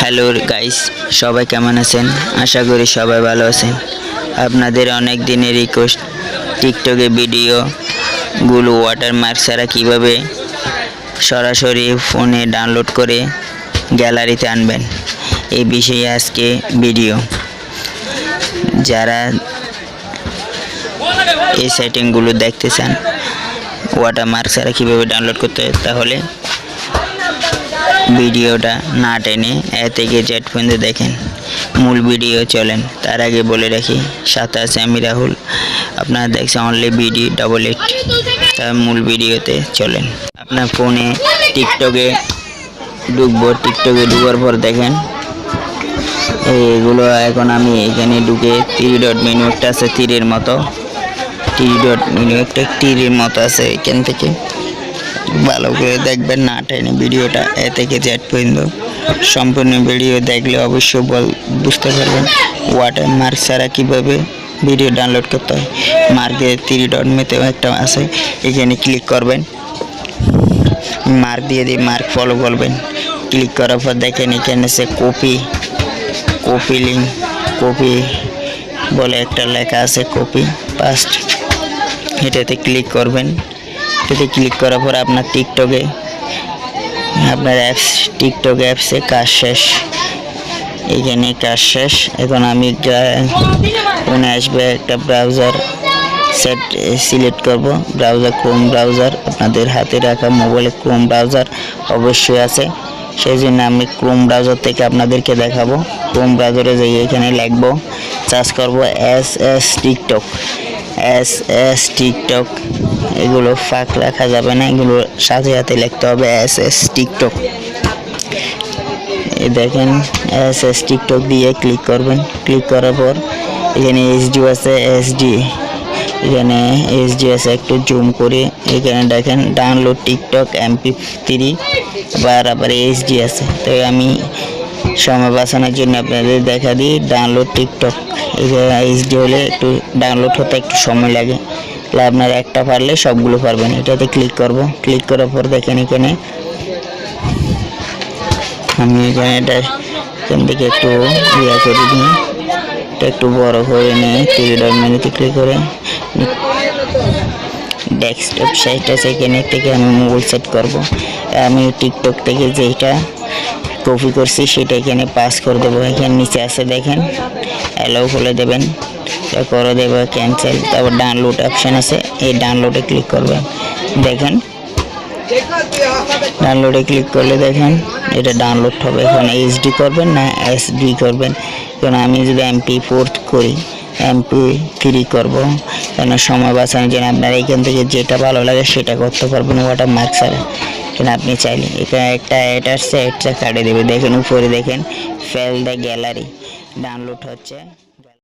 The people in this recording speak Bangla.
হ্যালো গাইস, সবাই কেমন আছেন? আশা করি সবাই ভালো আছেন। আপনাদের অনেক দিনের রিকোয়েস্ট টিকটকে ভিডিওগুলো ওয়াটারমার্ক ছাড়া কীভাবে সরাসরি ফোনে ডাউনলোড করে গ্যালারিতে আনবেন, এই বিষয়ে আজকে ভিডিও। যারা এই সেটিংগুলো দেখতে চান ওয়াটারমার্ক ছাড়া কীভাবে ডাউনলোড করতে হয়, তাহলে ভিডিওটা না টেনে এ থেকে জেড পর্যন্ত দেখেন। মূল ভিডিও চলেন। তার আগে বলে রাখি, সাথে আছে আমি রাহুল। আপনারা দেখছেন অনলি বিডি 88। তার মূল ভিডিওতে চলেন। আপনার ফোনে টিকটকে ঢুকবো। টিকটকে ঢুকার পর দেখেন এগুলো। এখন আমি এখানে ঢুকে 3 ডট মেনু একটা আছে, তীরের মতো 3 ডট মেনু একটা তীরের মতো আছে। এখান থেকে ভালো করে দেখবেন, না টেনে ভিডিওটা এ থেকে জেড পর্যন্ত সম্পূর্ণ ভিডিও দেখলে অবশ্যই বুঝতে পারবেন ওয়াটারমার্ক ছাড়া কীভাবে ভিডিও ডাউনলোড করতে হয়। মার্কে 3 ডট মেতেও একটা আছে, এখানে ক্লিক করবেন। মার্ক দিয়ে মার্ক ফলো করবেন। ক্লিক করার পর দেখেন এখানে আছে কপি লিঙ্ক, কপি বলে একটা লেখা আছে, কপি পাস্ট। এটাতে ক্লিক করবেন। এটাতে ক্লিক করার পর আপনার আপনার টিকটক অ্যাপসে কাজ শেষ। এখানে কাজ শেষ। এখন আমি ফোনে আসবে একটা ব্রাউজার সিলেক্ট করব। ব্রাউজার ক্রোম ব্রাউজার, আপনাদের হাতে রাখা মোবাইলে ক্রোম ব্রাউজার অবশ্যই আছে, সেই জন্য আমি ক্রোম ব্রাউজার থেকে আপনাদেরকে দেখাবো। ক্রোম ব্রাউজারে যাই, এখানে লিখবো, সার্চ করব এস টিকটক। এগুলো ফাঁক রাখা যাবে না, এগুলো সাথে সাথে লিখতে হবে এস টিকটক। দেখেন এস টিকটক দিয়ে ক্লিক করবেন। ক্লিক করার পর এখানে এইচডি আছে, এখানে এইচডি আছে, একটু জুম করে এখানে দেখেন ডাউনলোড টিকটক MP3 আবার এইচডি আছে। তো আমি সময় বাঁচানোর জন্য আপনাদের দেখা দিই ডাউনলোড টিকটক। এইচডি হলে একটু ডাউনলোড হতে একটু সময় লাগে, তাহলে আপনার একটা পারলে সবগুলো পারবেন। এটাতে ক্লিক করব। ক্লিক করার পর দেখেন এখানে আমি এখান থেকে একটু ইয়া করে দিই, একটু বড় করে নিয়ে 3 ডট মেনুতে ক্লিক করে ডেস্কটপ সাইট আছে, এখানে থেকে আমি মোবাইল সেট করব। আমি টিকটক থেকে যেটা কপি করছি সেটা এখানে পাস করে দেবো। এখানে নিচে আছে দেখেন, অ্যালাউ করে দেবেন, করে দেবো ক্যান্সেল। তারপর ডাউনলোড অপশান আছে, এই ডাউনলোডে ক্লিক করবেন। দেখেন ডাউনলোডে ক্লিক করলে দেখেন এটা ডাউনলোড হবে। এখন এইচডি করবেন না SD করবেন। কারণ আমি যদি MP4 করি, MP3 করব, কেন সময় বাঁচানোর জন্য আপনার এখান থেকে যেটা ভালো লাগে সেটা করতে পারবেন ওয়াটারমার্ক ছাড়া। কেন আপনি চাইলে এখানে একটা অ্যাড আসছে, অ্যাডটা কাটে দেবে। দেখেন উপরে দেখেন ফেল দ্য গ্যালারি ডাউনলোড হচ্ছে।